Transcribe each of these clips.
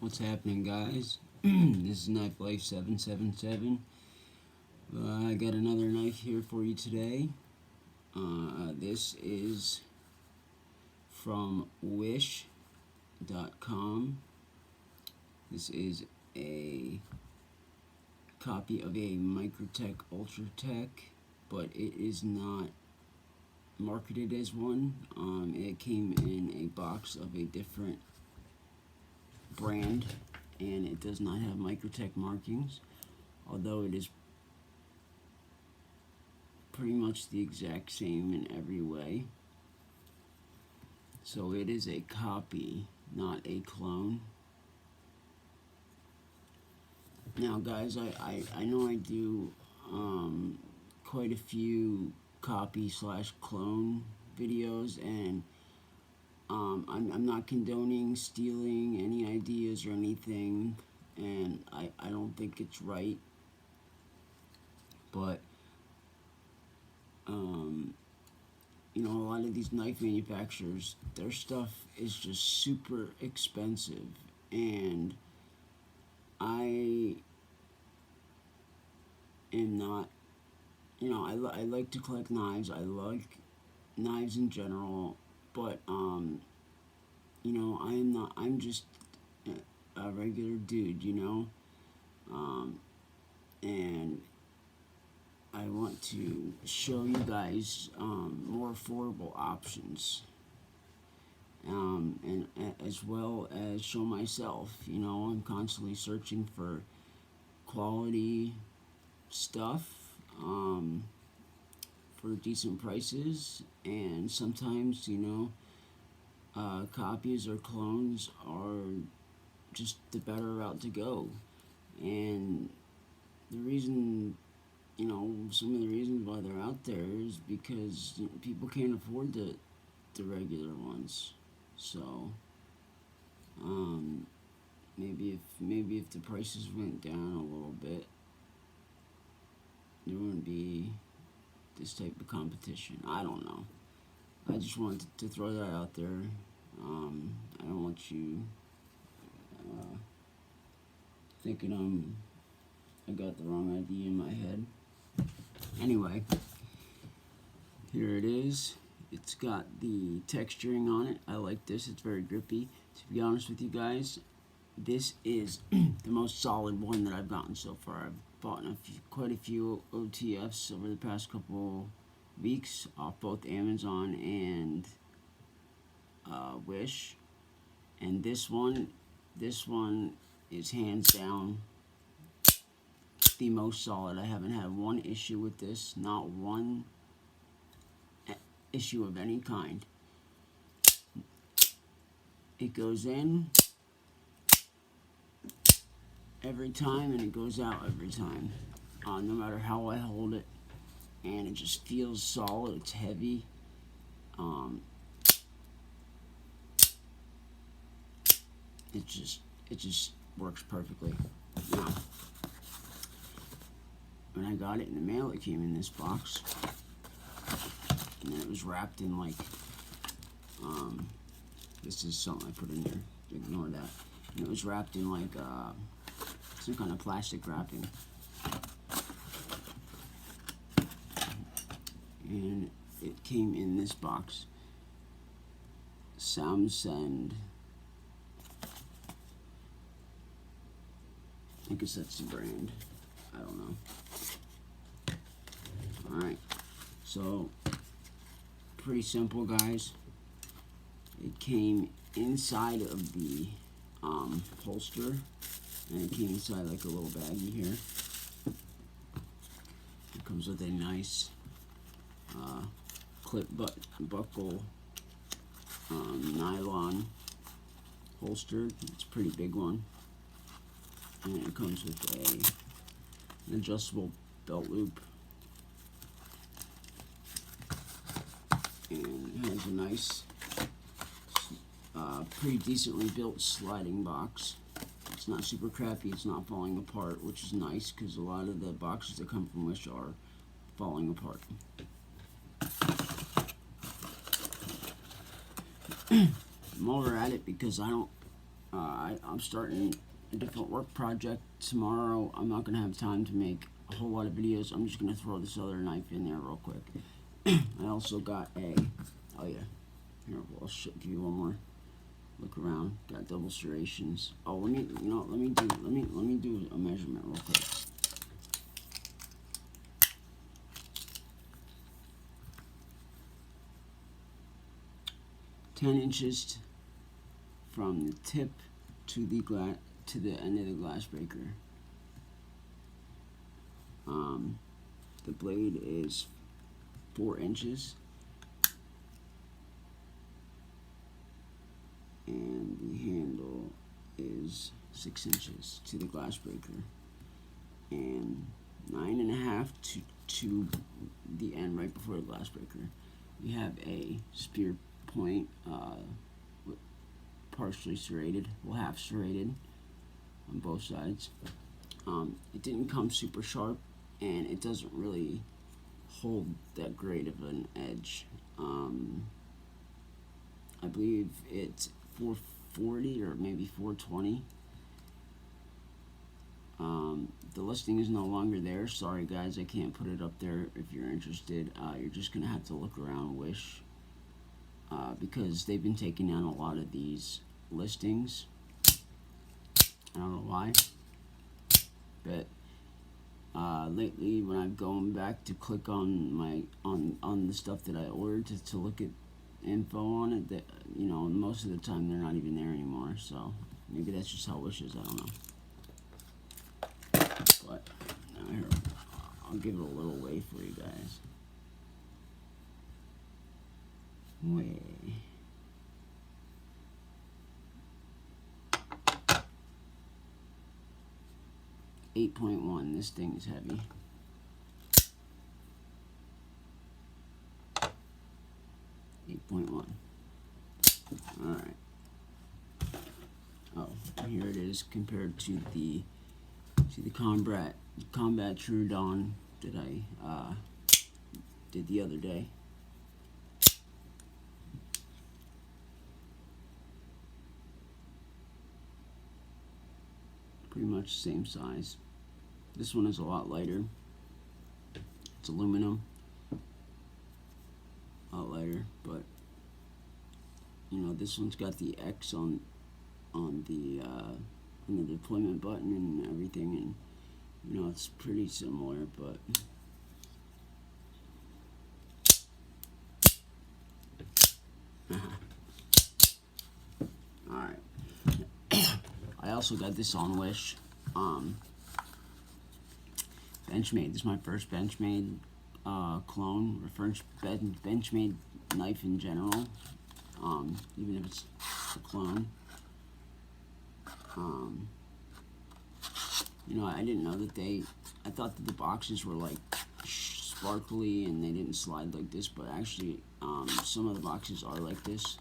What's happening, guys? This is Knife Life 777. I got another knife here for you today. This is from wish.com. This is a copy of a Microtech Ultratech, but it is not marketed as one. It came in a box of a different brand, and it does not have Microtech markings, although it is pretty much the exact same in every way. So it is a copy, not a clone. Now, guys, I know I do quite a few copy/clone videos, and I'm not condoning stealing any ideas or anything, and I don't think it's right, but you know, a lot of these knife manufacturers, their stuff is just super expensive, and I am not, you know, I like to collect knives. I like knives in general, but you know, I'm just a regular dude, you know, and I want to show you guys more affordable options, and as well as show myself. You know, I'm constantly searching for quality stuff for decent prices, and sometimes, you know, copies or clones are just the better route to go. And the reason, you know, some of the reasons why they're out there is because, you know, people can't afford the regular ones. So maybe if the prices went down a little bit, there wouldn't be this type of competition. I don't know. I just wanted to throw that out there. I don't want you thinking I got the wrong idea in my head. Anyway, here it is. It's got the texturing on it. I like this. It's very grippy. To be honest with you guys, this is the most solid one that I've gotten so far. I've bought quite a few OTFs over the past couple weeks off both Amazon and Wish, and this one is hands down the most solid. I haven't had one issue with this, not one issue of any kind. It goes in every time, and it goes out every time, no matter how I hold it, and it just feels solid. It's heavy. It just works perfectly. Now, when I got it in the mail, it came in this box, and then it was wrapped in like, this is something I put in there, ignore that, and it was wrapped in like some kind of plastic wrapping, and it came in this box. Samsung, I guess that's the brand, I don't know. Alright, so pretty simple, guys. It came inside of the holster, and it came inside like a little baggie here. It comes with a nice clip buckle nylon holster. It's a pretty big one, and it comes with an adjustable belt loop, and it has a nice pretty decently built sliding box. It's not super crappy, it's not falling apart, which is nice because a lot of the boxes that come from Wish are falling apart. I'm over at it because I don't I'm starting a different work project tomorrow. I'm not gonna have time to make a whole lot of videos. I'm just gonna throw this other knife in there real quick. I also got a, oh yeah, here, I'll give you one more look around. Got double serrations. Oh, let me do a measurement real quick. $10 from the tip to the end of the glass breaker. The blade is 4 inches, and the handle is 6 inches to the glass breaker, and 9.5 to the end right before the glass breaker. We have a spear point, partially serrated, well, half serrated on both sides. It didn't come super sharp, and it doesn't really hold that great of an edge. I believe it's 440 or maybe 420. The listing is no longer there. Sorry guys, I can't put it up there. If you're interested, you're just gonna have to look around Wish, because they've been taking down a lot of these listings. I don't know why, but lately when I'm going back to click on my on the stuff that I ordered to look at info on it, that, you know, most of the time they're not even there anymore. So maybe that's just how Wish is. I don't know. But here, I'll give it a little way for you guys. Way. .1. This thing is heavy. 8.1. All right. Oh, here it is compared to the Combat True Dawn that I did the other day. Pretty much same size. This one is a lot lighter. It's aluminum, a lot lighter, but you know, this one's got the X on the deployment button and everything, and you know, it's pretty similar, but alright. I also got this on Wish. Benchmade. This is my first Benchmade clone, or first Benchmade knife in general, even if it's a clone. You know, I didn't know that I thought that the boxes were like sparkly and they didn't slide like this, but actually some of the boxes are like this.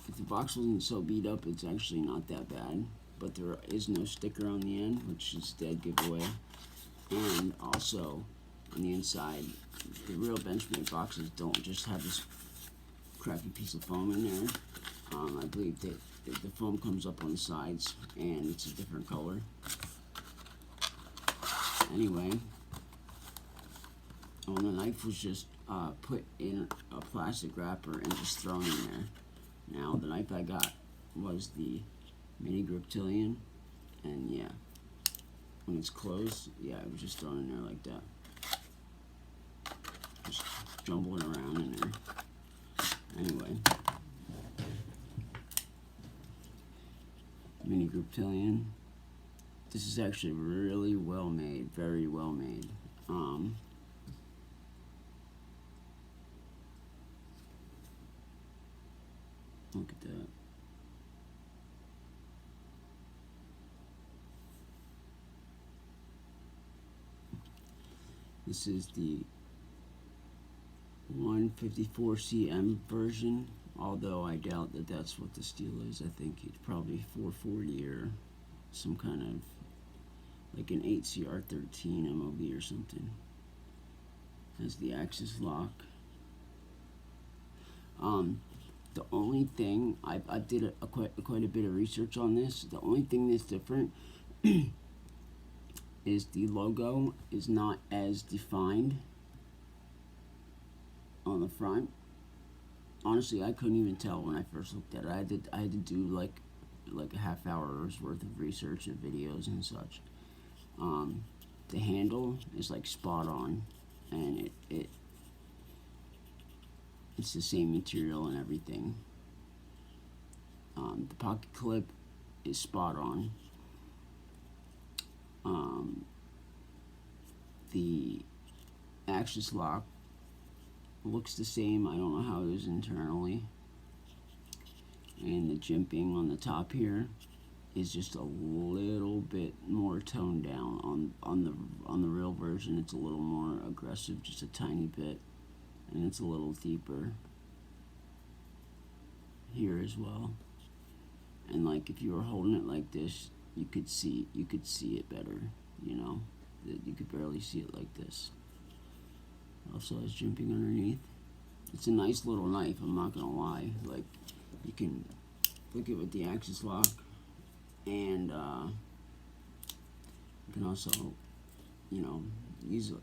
If the box wasn't so beat up, it's actually not that bad, but there is no sticker on the end, which is dead giveaway. And also on the inside, the real Benchmade boxes don't just have this crappy piece of foam in there. I believe that the foam comes up on the sides and it's a different color. Anyway, the knife was just put in a plastic wrapper and just thrown in there. Now, the knife I got was the Microtech, and yeah, when it's closed, yeah, it was just thrown in there like that. Just jumbling around in there. Anyway, Microtech. This is actually really well made, very well made. Look at that. This is the 154 cm version, although I doubt that that's what the steel is. I think it's probably 440 or some kind of like an 8CR13 MOV or something. Has the axis lock. The only only thing, I did quite a bit of research on this. The only thing that's different is the logo is not as defined on the front. Honestly, I couldn't even tell when I first looked at it. I had to do like a half hour's worth of research and videos and such. The handle is like spot on, and it's the same material and everything. The pocket clip is spot on. The axis lock looks the same. I don't know how it is internally. And the jimping on the top here is just a little bit more toned down. On the real version, it's a little more aggressive, just a tiny bit, and it's a little deeper here as well. And like if you were holding it like this, you could see it better. You know, you could barely see it like this. Also has jimping underneath. It's a nice little knife, I'm not gonna lie. Like, you can flick it with the axis lock, and you can also, you know, use it.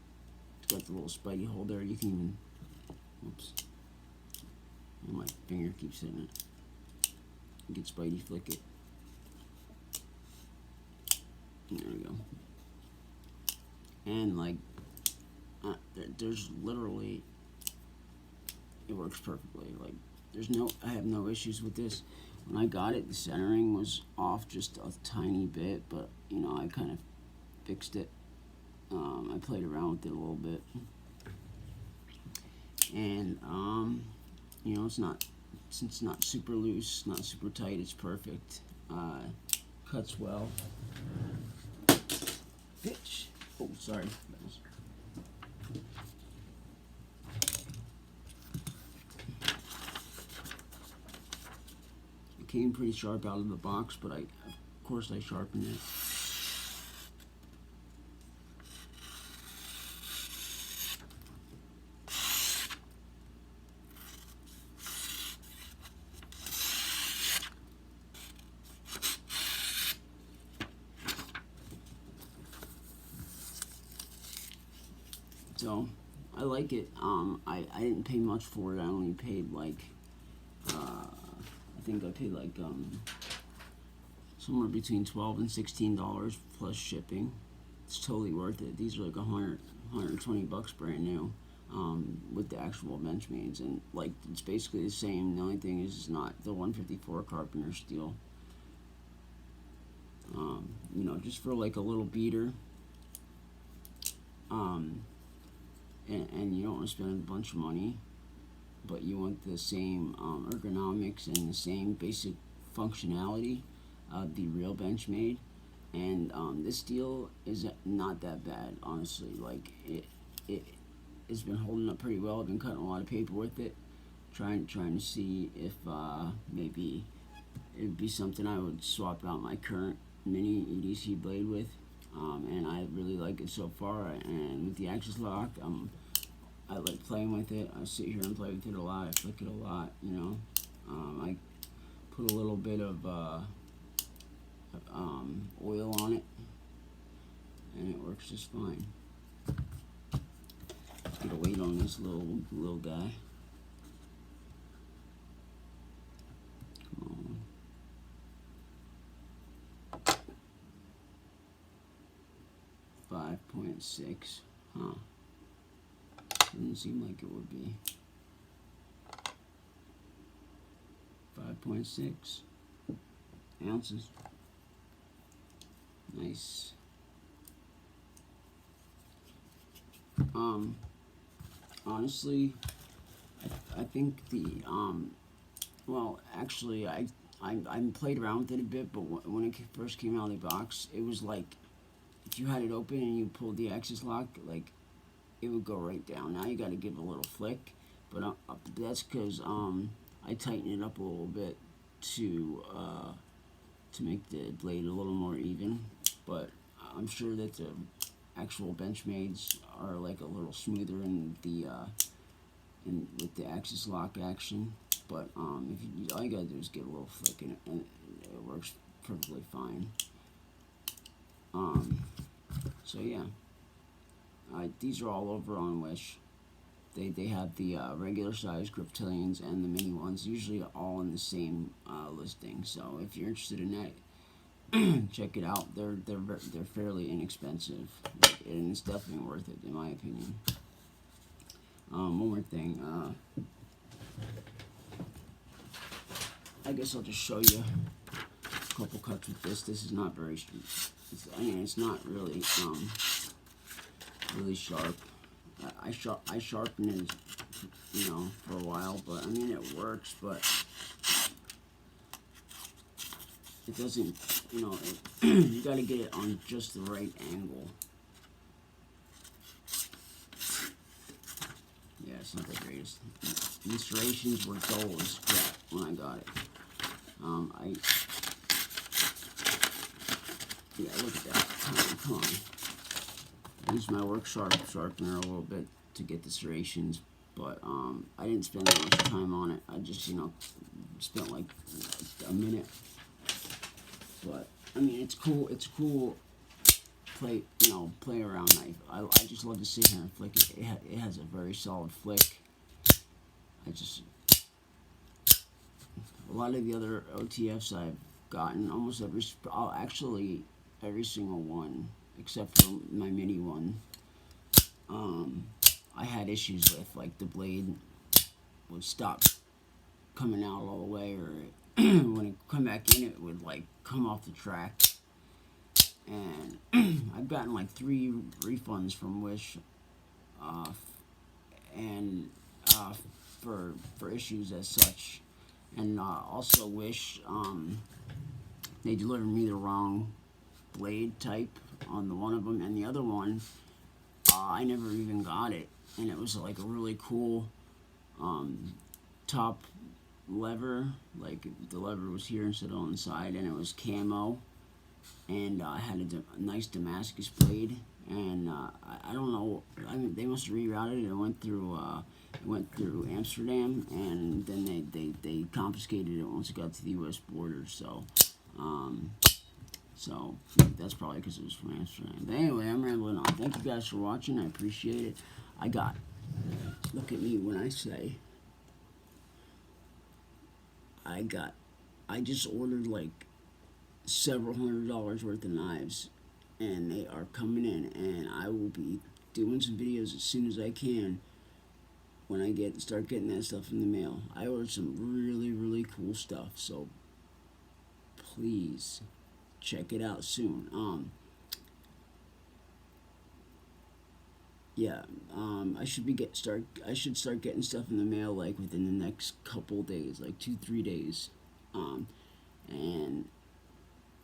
It's got the little spidey hole there. You can even, oops, and my finger keeps hitting it. You can spidey flick it. There we go. And like, there's literally, it works perfectly. Like, I have no issues with this. When I got it, the centering was off just a tiny bit, but you know, I kind of fixed it. I played around with it a little bit, and you know, since it's not super loose, not super tight, it's perfect. Cuts well. Bitch. Oh, sorry. It came pretty sharp out of the box, but of course I sharpened it. So, I like it. I didn't pay much for it. I only paid like, I think I paid like somewhere between $12 and $16 plus shipping. It's totally worth it. These are like 120 bucks brand new, with the actual Benchmades, and like it's basically the same. The only thing is it's not the 154 Carpenter steel. You know, just for like a little beater. And you don't want to spend a bunch of money, but you want the same ergonomics and the same basic functionality of the real Benchmade. And this steel is not that bad, honestly. Like, it has been holding up pretty well. I've been cutting a lot of paper with it, trying to see if maybe it would be something I would swap out my current mini EDC blade with. And I really like it so far, and with the axis lock, I like playing with it. I sit here and play with it a lot. I flick it a lot, you know. I put a little bit of oil on it, and it works just fine. Let's get a weight on this little guy. Come on. 5.6, huh? Doesn't seem like it would be. 5.6 ounces. Nice. Honestly, I think the well, actually, I played around with it a bit, but when it first came out of the box, it was like, if you had it open and you pulled the axis lock, like, it would go right down. Now you got to give it a little flick, but that's because I tightened it up a little bit to make the blade a little more even. But I'm sure that the actual Benchmades are like a little smoother in the with the axis lock action. but if you, all you gotta do is get a little flick in it, and it works perfectly fine. So yeah, these are all over on Wish. They have the regular size Griptilians and the mini ones, usually all in the same listing. So if you're interested in that, check it out. They're fairly inexpensive, and it's definitely worth it in my opinion. One more thing. I guess I'll just show you a couple cuts with this. This is not very. It's not really really sharp. I sharpen it, you know, for a while, but I mean it works, but it doesn't, you know, you got to get it on just the right angle. Yeah, it's not the greatest. The serrations were dull as crap when I got it. Yeah, look at that. Come on. I used my work sharpener a little bit to get the serrations, but I didn't spend that much time on it. I just, you know, spent like a minute. But I mean, it's cool. It's cool. Play around knife. I just love to sit here and flick it. It has a very solid flick. A lot of the other OTFs I've gotten, almost actually every single one, except for my mini one, I had issues with, like the blade would stop coming out all the way, or when it come back in, it would like come off the track. And I've gotten like 3 refunds from Wish, and for issues as such, and also Wish, they delivered me the wrong blade type on the one of them, and the other one, I never even got it, and it was like a really cool top lever, like the lever was here instead of on the side, and it was camo, and I had a nice Damascus blade, and I don't know, I mean, they must have rerouted it. It went through Amsterdam, and then they confiscated it once it got to the U.S. border. So so that's probably because it was from Amsterdam. But anyway, I'm rambling on. Thank you guys for watching. I appreciate it. Look at me when I say I just ordered like several $100s worth of knives, and they are coming in, and I will be doing some videos as soon as I can when I start getting that stuff in the mail. I ordered some really cool stuff, so please check it out soon. Yeah, I should start getting stuff in the mail like within the next couple days, like 2-3 days. And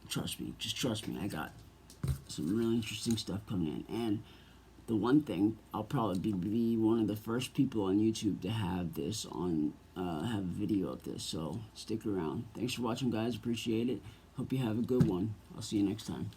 trust me, just trust me, I got some really interesting stuff coming in. And the one thing, I'll probably be one of the first people on YouTube to have this on, have a video of this, so stick around. Thanks for watching, guys, appreciate it. Hope you have a good one. I'll see you next time.